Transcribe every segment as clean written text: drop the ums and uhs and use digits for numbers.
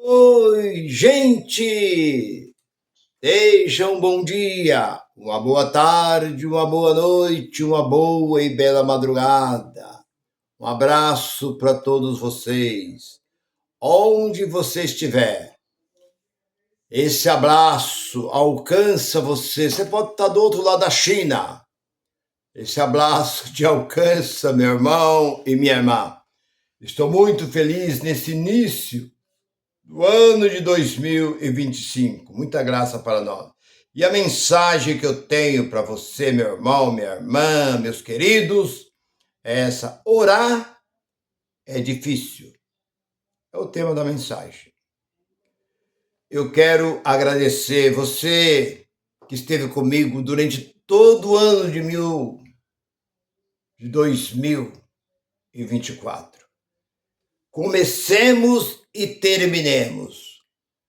Oi, gente! Sejam um bom dia, uma boa tarde, uma boa noite, uma boa e bela madrugada. Um abraço para todos vocês, onde você estiver. Esse abraço alcança você. Você pode estar do outro lado da China. Esse abraço te alcança, meu irmão e minha irmã. Estou muito feliz nesse início do ano de 2025. Muita graça para nós. E a mensagem que eu tenho para você, meu irmão, minha irmã, meus queridos, é essa: orar é difícil. É o tema da mensagem. Eu quero agradecer você que esteve comigo durante todo o ano de 2024. Comecemos e terminemos.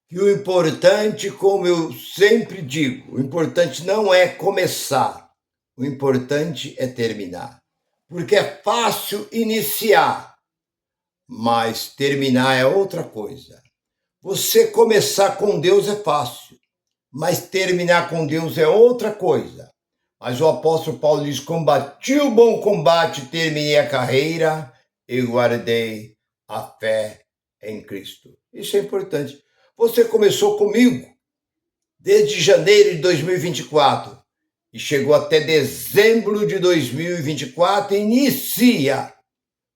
E o importante, como eu sempre digo, o importante não é começar, o importante é terminar. Porque é fácil iniciar, mas terminar é outra coisa. Você começar com Deus é fácil, mas terminar com Deus é outra coisa. Mas o apóstolo Paulo diz: combati o bom combate, terminei a carreira e guardei a fé em Cristo. Isso é importante. Você começou comigo desde janeiro de 2024 e chegou até dezembro de 2024 e inicia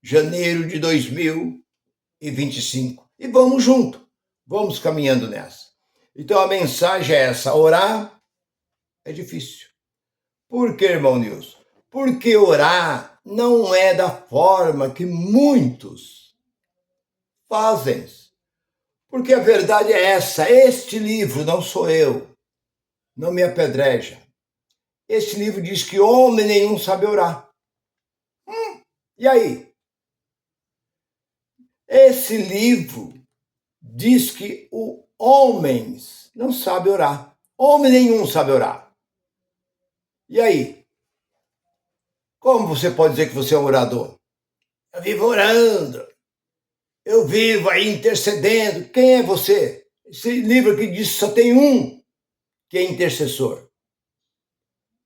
janeiro de 2025. E vamos junto, vamos caminhando nessa. Então a mensagem é essa: orar é difícil. Por que, irmão Nilson? Porque orar não é da forma que muitos fazem. Porque a verdade é essa: este livro, não sou eu, não me apedreja. Este livro diz que homem nenhum sabe orar. E aí? Esse livro diz que os homens não sabem orar. Homem nenhum sabe orar. E aí? Como você pode dizer que você é um orador? Eu vivo orando. Eu vivo aí intercedendo. Quem é você? Esse livro aqui diz que só tem um que é intercessor.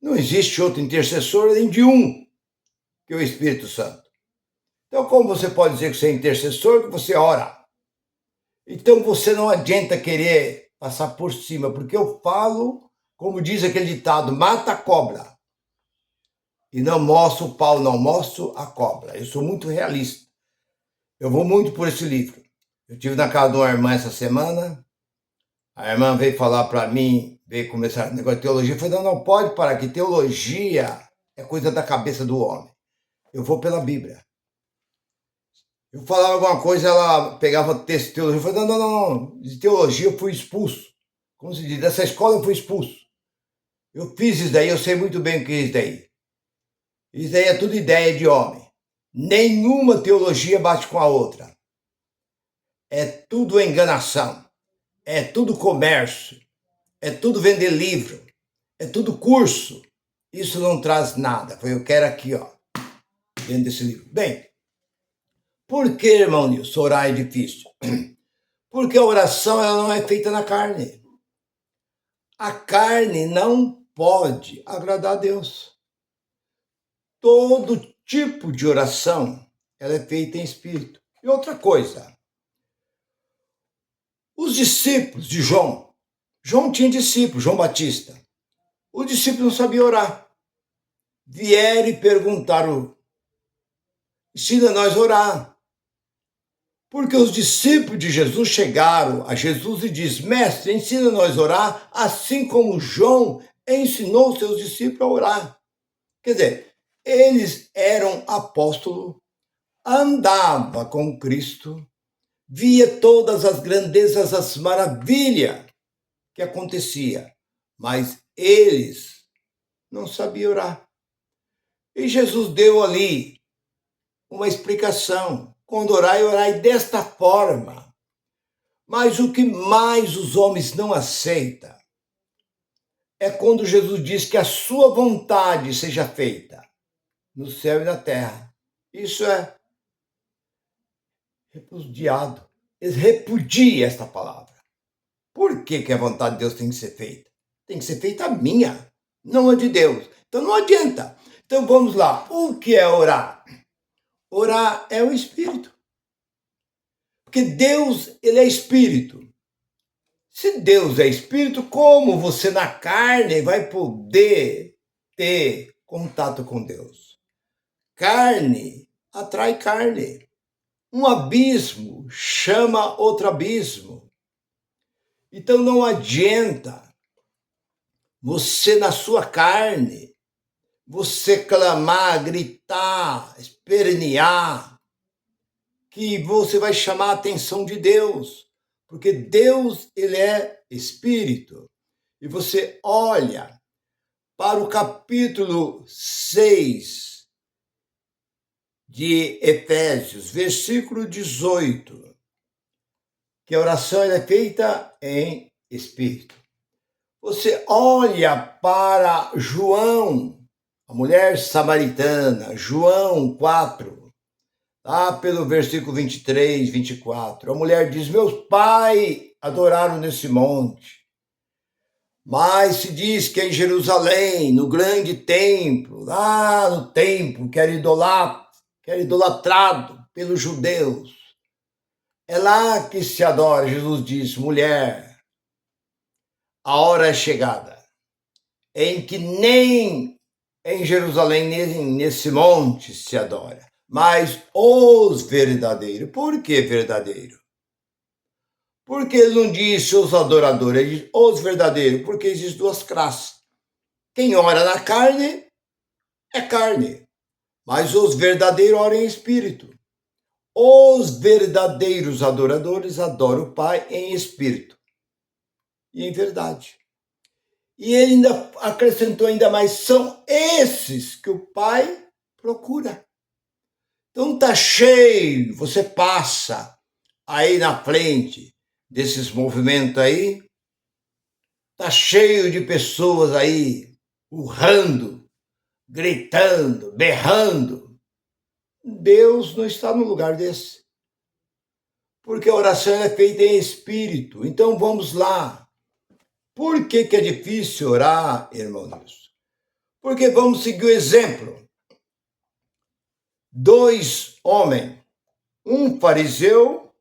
Não existe outro intercessor além de um, que é o Espírito Santo. Então, como você pode dizer que você é intercessor, que você ora? Então, você não adianta querer passar por cima, porque eu falo, como diz aquele ditado, mata a cobra. E não mostro o pau, não mostro a cobra. Eu sou muito realista. Eu vou muito por esse livro. Eu estive na casa de uma irmã essa semana. A irmã veio falar para mim, veio começar o negócio de teologia. Eu falei: não pode parar, que teologia é coisa da cabeça do homem. Eu vou pela Bíblia. Eu falava alguma coisa, ela pegava texto de teologia. Eu falei: não. De teologia eu fui expulso. Como se diz, dessa escola eu fui expulso. Eu fiz isso daí, eu sei muito bem o que é isso daí. Isso daí é tudo ideia de homem. Nenhuma teologia bate com a outra. É tudo enganação. É tudo comércio. É tudo vender livro. É tudo curso. Isso não traz nada. Eu quero aqui, ó, dentro desse livro. Bem, por que, irmão Nilson, orar é difícil? Porque a oração ela não é feita na carne. A carne não pode agradar a Deus. Todo tipo de oração ela é feita em espírito. E outra coisa, os discípulos de João tinha discípulos, João Batista. Os discípulos não sabiam orar. Vieram e perguntaram: ensina nós a orar. Porque os discípulos de Jesus chegaram a Jesus e diz: mestre, ensina nós a orar, assim como João ensinou seus discípulos a orar. Quer dizer, eles eram apóstolos, andava com Cristo, via todas as grandezas, as maravilhas que acontecia, mas eles não sabiam orar. E Jesus deu ali uma explicação: quando orai, orai desta forma. Mas o que mais os homens não aceitam é quando Jesus diz que a sua vontade seja feita no céu e na terra. Isso é repudiado. Eles repudiam esta palavra. que a vontade de Deus tem que ser feita? Tem que ser feita a minha, não a de Deus. Então não adianta. Então vamos lá. O que é orar? Orar é o Espírito. Porque Deus, ele é Espírito. Se Deus é Espírito, como você na carne vai poder ter contato com Deus? Carne atrai carne. Um abismo chama outro abismo. Então não adianta você na sua carne, você clamar, gritar, espernear, que você vai chamar a atenção de Deus, porque Deus, ele é Espírito. E você olha para o capítulo 6 de Efésios, versículo 18, que a oração é feita em Espírito. Você olha para João, a mulher samaritana, João 4, lá pelo versículo 23, 24. A mulher diz: meus pais adoraram nesse monte, mas se diz que é em Jerusalém, no grande templo, lá no templo que era idolatrado pelos judeus. É lá que se adora. Jesus disse: mulher, a hora é chegada, em que nem em Jerusalém, nem nesse monte se adora, mas os verdadeiros. Por que verdadeiro? Porque ele não disse os adoradores, ele disse os verdadeiros, porque existem duas classes. Quem ora na carne é carne, mas os verdadeiros oram em espírito. Os verdadeiros adoradores adoram o Pai em espírito e em verdade. E ele ainda acrescentou ainda mais, são esses que o Pai procura. Então tá cheio, você passa aí na frente desses movimentos aí, tá cheio de pessoas aí urrando, gritando, berrando. Deus não está no lugar desse. Porque a oração é feita em espírito. Então vamos lá. Por que é difícil orar, irmãos? Porque vamos seguir o exemplo. 2 homens, um fariseu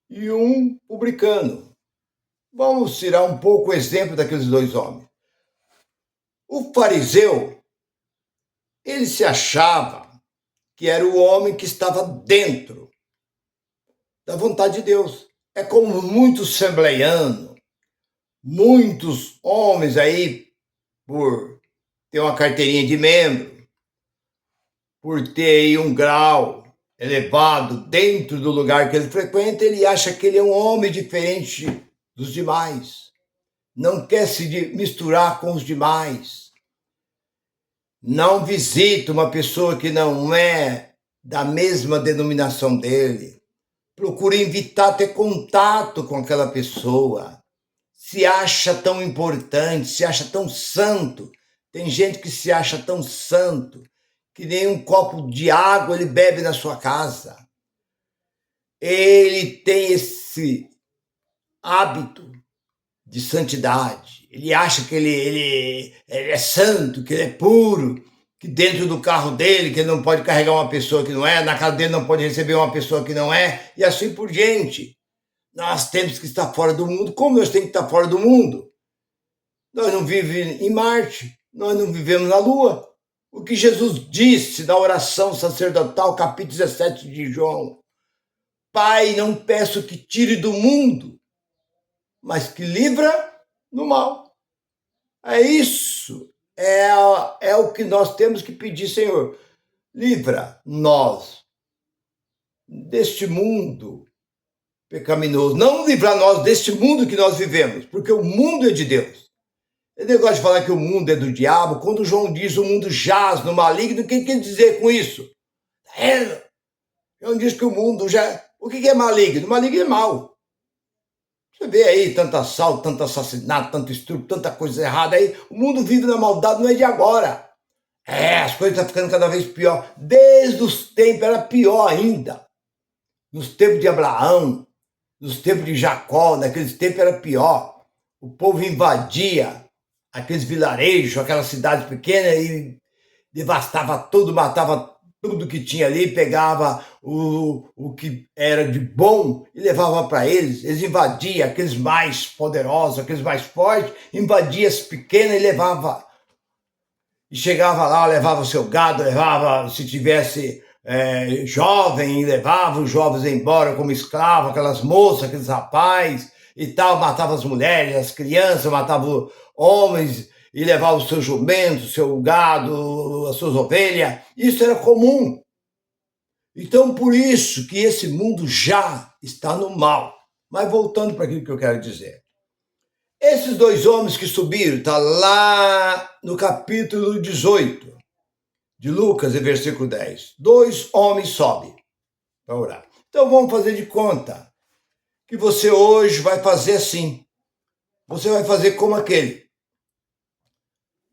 e um publicano. Vamos tirar um pouco o exemplo daqueles 2 homens. O fariseu, ele se achava que era o homem que estava dentro da vontade de Deus. É como muitos assembleianos, muitos homens aí, por ter uma carteirinha de membro, por ter aí um grau elevado dentro do lugar que ele frequenta, ele acha que ele é um homem diferente dos demais. Não quer se misturar com os demais. Não visita uma pessoa que não é da mesma denominação dele. Procura evitar ter contato com aquela pessoa. Se acha tão importante, se acha tão santo. Tem gente que se acha tão santo que nem um copo de água ele bebe na sua casa. Ele tem esse hábito de santidade. Ele acha que ele é santo, que ele é puro, que dentro do carro dele, que ele não pode carregar uma pessoa que não é, na casa dele não pode receber uma pessoa que não é, e assim por diante. Nós temos que estar fora do mundo. Como nós temos que estar fora do mundo? Nós não vivemos em Marte, nós não vivemos na Lua. O que Jesus disse na oração sacerdotal, capítulo 17 de João: Pai, não peço que tire do mundo, mas que livra do mal. É isso. É o que nós temos que pedir, Senhor. Livra nós deste mundo pecaminoso. Não livrar nós deste mundo que nós vivemos, porque o mundo é de Deus. Ele gosta de falar que o mundo é do diabo. Quando João diz o mundo jaz no maligno, o que quer dizer com isso? João diz que o mundo já... O que é maligno? Maligno é mal. Você vê aí tanto assalto, tanto assassinato, tanto estupro, tanta coisa errada aí. O mundo vive na maldade, não é de agora. As coisas estão ficando cada vez pior. Desde os tempos era pior ainda. Nos tempos de Abraão, nos tempos de Jacó, naqueles tempos era pior. o povo invadia aqueles vilarejos, aquelas cidades pequenas e devastava tudo, matava tudo que tinha ali, pegava o que era de bom e levava para eles. Eles invadiam aqueles mais poderosos, aqueles mais fortes, invadiam as pequenas e levava. E chegava lá, levava o seu gado, levava, se tivesse jovem, levava os jovens embora como escravo, aquelas moças, aqueles rapazes e tal, matava as mulheres, as crianças, matava homens e levava o seu jumento, o seu gado, as suas ovelhas. Isso era comum. Então, por isso que esse mundo já está no mal. Mas voltando para aquilo que eu quero dizer. Esses dois homens que subiram, está lá no capítulo 18 de Lucas, versículo 10. Dois homens sobem para orar. Então vamos fazer de conta que você hoje vai fazer assim. Você vai fazer como aquele.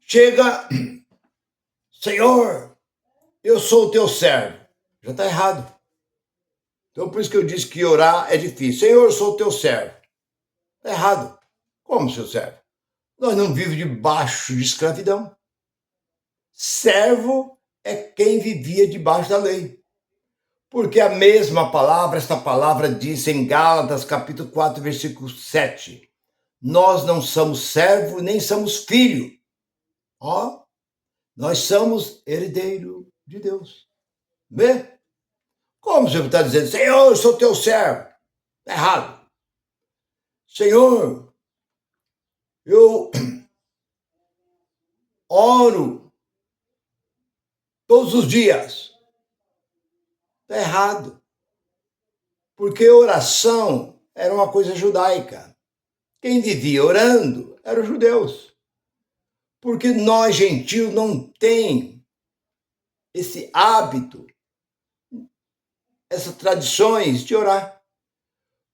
Chega, Senhor, eu sou o teu servo. Já está errado. Então por isso que eu disse que orar é difícil. Senhor, eu sou o teu servo. Está errado. Como seu servo? Nós não vivemos debaixo de escravidão. Servo é quem vivia debaixo da lei. Porque a mesma palavra, esta palavra diz em Gálatas, capítulo 4, versículo 7. Nós não somos servo, nem somos filho. Ó, nós somos herdeiro de Deus. Vê? Como você está dizendo, Senhor, eu sou teu servo? Está errado. Senhor, eu oro todos os dias. Está errado. Porque oração era uma coisa judaica. Quem vivia orando eram os judeus. Porque nós, gentios, não tem esse hábito, essas tradições de orar.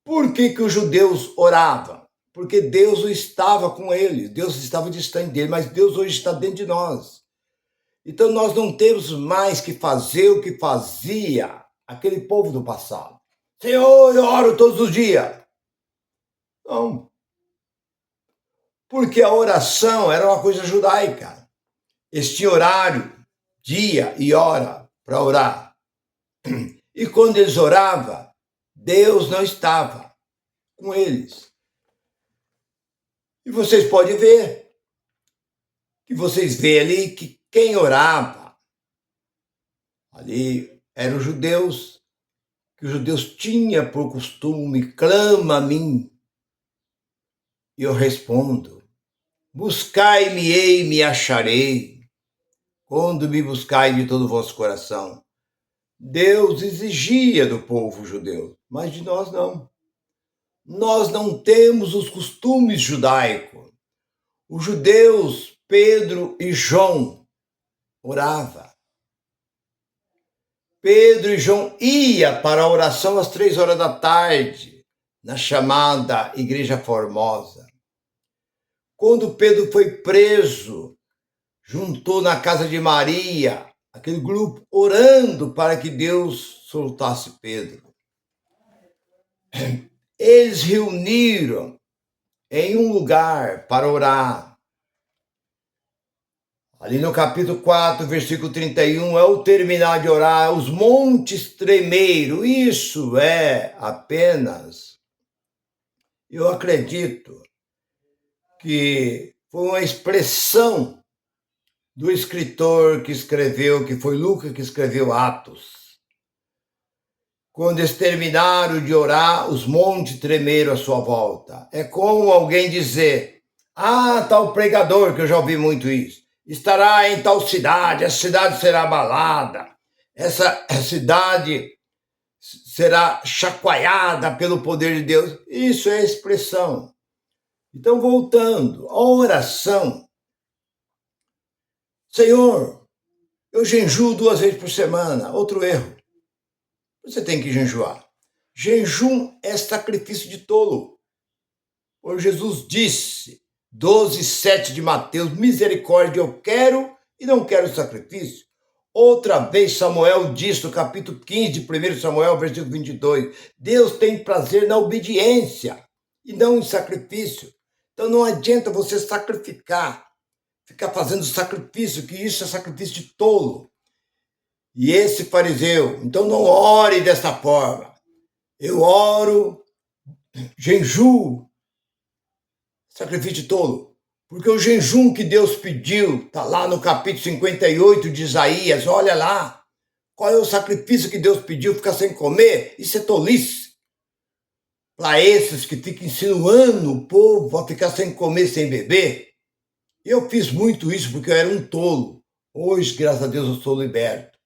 Por que os judeus oravam? Porque Deus não estava com eles, Deus estava distante dele, mas Deus hoje está dentro de nós. Então nós não temos mais que fazer o que fazia aquele povo do passado. Senhor, eu oro todos os dias. Não. Porque a oração era uma coisa judaica. Eles tinham horário, dia e hora para orar. E quando eles oravam, Deus não estava com eles. E vocês podem ver, que vocês veem ali que quem orava ali eram os judeus, que os judeus tinham por costume, clama a mim. E eu respondo, buscai-me-ei e me acharei, quando me buscai de todo o vosso coração. Deus exigia do povo judeu, mas de nós não. Nós não temos os costumes judaicos. Os judeus, Pedro e João, oravam. Pedro e João iam para a oração às 3 horas da tarde, na chamada Igreja Formosa. Quando Pedro foi preso, juntou na casa de Maria, aquele grupo orando para que Deus soltasse Pedro. Eles reuniram em um lugar para orar. Ali no capítulo 4, versículo 31, é o terminar de orar, os montes tremeram. Isso é apenas, eu acredito, que foi uma expressão do escritor que escreveu, que foi Lucas que escreveu Atos. Quando eles terminaram de orar, os montes tremeram à sua volta. É como alguém dizer, tal pregador, que eu já ouvi muito isso, estará em tal cidade, a cidade será abalada, essa cidade será chacoalhada pelo poder de Deus. Isso é expressão. Então, voltando, a oração. Senhor, eu jejuo 2 vezes por semana. Outro erro. Você tem que jejuar. Jejum é sacrifício de tolo. Pois Jesus disse, 12:7 de Mateus, misericórdia eu quero e não quero sacrifício. Outra vez Samuel disse, no capítulo 15 de 1 Samuel, versículo 22, Deus tem prazer na obediência e não em sacrifício. Então não adianta você sacrificar, ficar fazendo sacrifício, que isso é sacrifício de tolo. E esse fariseu, então não ore dessa forma. Eu oro, jejuo, sacrifício de tolo. Porque o jejum que Deus pediu, está lá no capítulo 58 de Isaías, olha lá. Qual é o sacrifício que Deus pediu? Ficar sem comer? Isso é tolice. Para esses que ficam insinuando o povo a ficar sem comer, sem beber. Eu fiz muito isso porque eu era um tolo. Hoje, graças a Deus, eu sou liberto.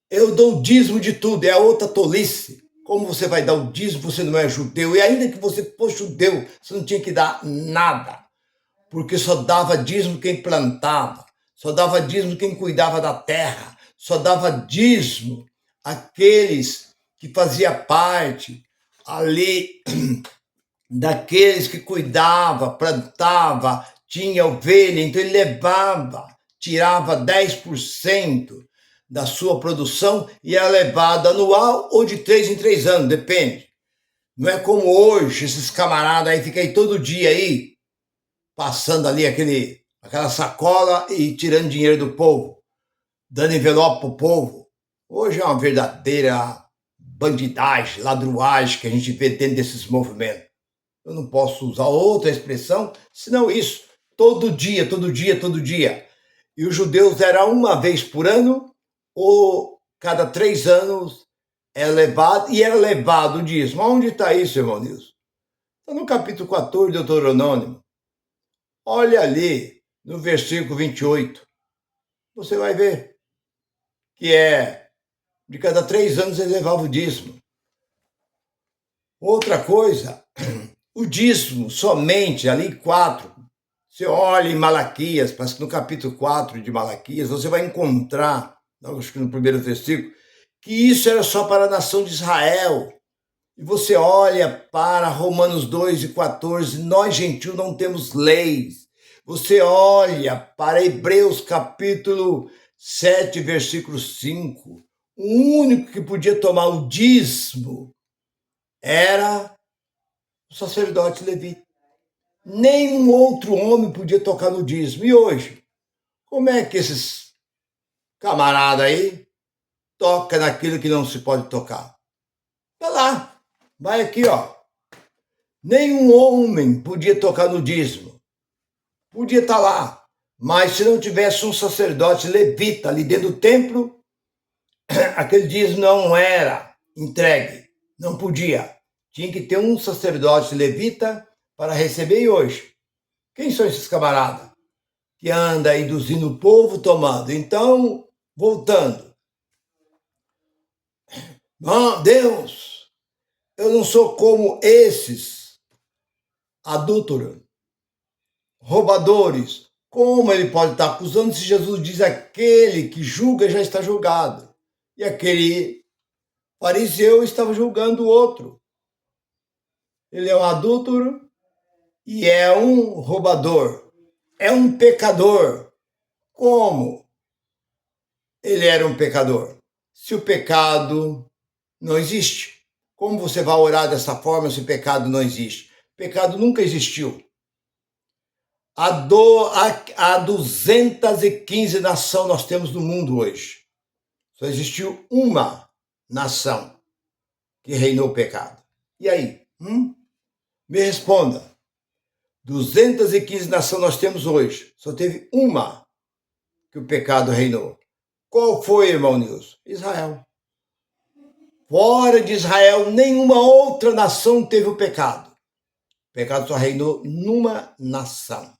Eu dou dízimo de tudo, é a outra tolice. Como você vai dar o dízimo, você não é judeu? E ainda que você fosse judeu, você não tinha que dar nada. Porque só dava dízimo quem plantava, só dava dízimo quem cuidava da terra, só dava dízimo aqueles que fazia parte ali daqueles que cuidava, plantava, tinha ovelha, então ele levava, tirava 10% da sua produção e era levado anual ou de 3 em 3 anos, depende. Não é como hoje, esses camaradas aí ficam aí todo dia aí, passando ali aquela sacola e tirando dinheiro do povo, dando envelope pro povo. Hoje é uma verdadeira bandidagem, ladruagem que a gente vê dentro desses movimentos. Eu não posso usar outra expressão, senão isso. Todo dia, todo dia, todo dia. E os judeus era uma vez por ano, ou cada 3 anos era levado o dízimo. Onde está isso, irmão Nilson? Está no capítulo 14 de Deuteronômio. Olha ali, no versículo 28. Você vai ver que de cada 3 anos ele levava o dízimo. Outra coisa, o dízimo somente, ali 4, você olha em Malaquias, parece que no capítulo 4 de Malaquias, você vai encontrar, acho que no primeiro versículo, que isso era só para a nação de Israel. E você olha para Romanos 2 e 14, nós gentios não temos leis. Você olha para Hebreus capítulo 7, versículo 5, o único que podia tomar o dízimo era o sacerdote levita. Nenhum outro homem podia tocar no dízimo. E hoje, como é que esses camaradas aí tocam naquilo que não se pode tocar? Tá lá, vai aqui, ó. Nenhum homem podia tocar no dízimo. Podia estar lá, mas se não tivesse um sacerdote levita ali dentro do templo, aquele dízimo não era entregue, não podia. Tinha que ter um sacerdote levita para receber. E hoje, quem são esses camaradas que anda induzindo o povo tomando? Então, voltando. Deus, eu não sou como esses adúlteros, roubadores. Como ele pode estar acusando se Jesus diz aquele que julga já está julgado? E aquele fariseu estava julgando o outro. Ele é um adúltero e é um roubador. É um pecador. Como ele era um pecador? Se o pecado não existe, como você vai orar dessa forma se o pecado não existe? O pecado nunca existiu. Há 215 nações nós temos no mundo hoje. Só existiu uma nação que reinou o pecado. E aí? Me responda. 215 nações nós temos hoje. Só teve uma que o pecado reinou. Qual foi, irmão Nilson? Israel. Fora de Israel, nenhuma outra nação teve o pecado. O pecado só reinou numa nação.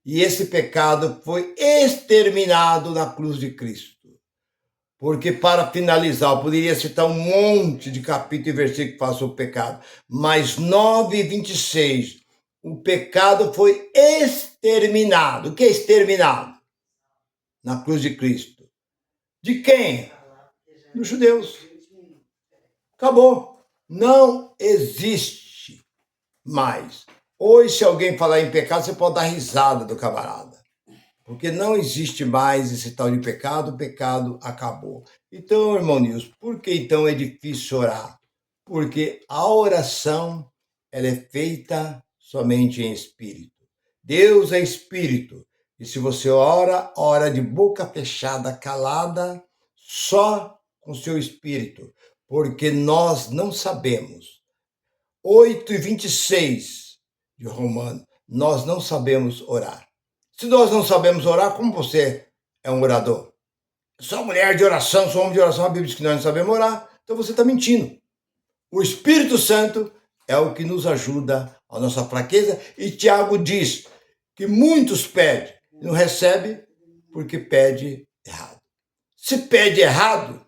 E esse pecado foi exterminado na cruz de Cristo. Porque, para finalizar, eu poderia citar um monte de capítulo e versículo que fala sobre o pecado, mas 9 e 26, o pecado foi exterminado. O que é exterminado? Na cruz de Cristo. De quem? Dos judeus. Acabou. Não existe mais. Hoje, se alguém falar em pecado, você pode dar risada do camarada. Porque não existe mais esse tal de pecado, o pecado acabou. Então, irmão Nilson, por que então é difícil orar? Porque a oração ela é feita somente em espírito. Deus é espírito. E se você ora, ora de boca fechada, calada, só com seu espírito, porque nós não sabemos. 8:26 de Romanos, nós não sabemos orar. Se nós não sabemos orar, como você é um orador? Sou mulher de oração, sou homem de oração, a Bíblia diz que nós não sabemos orar, então você está mentindo. O Espírito Santo é o que nos ajuda a nossa fraqueza, e Tiago diz que muitos pedem, não recebe porque pede errado. Se pede errado,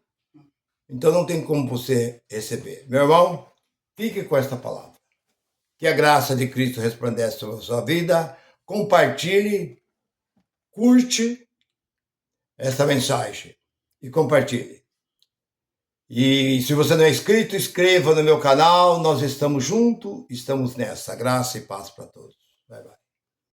então não tem como você receber. Meu irmão, fique com esta palavra. Que a graça de Cristo resplandece sobre a sua vida. Compartilhe, curte essa mensagem e compartilhe. E se você não é inscrito, inscreva no meu canal. Nós estamos juntos, estamos nessa. Graça e paz para todos.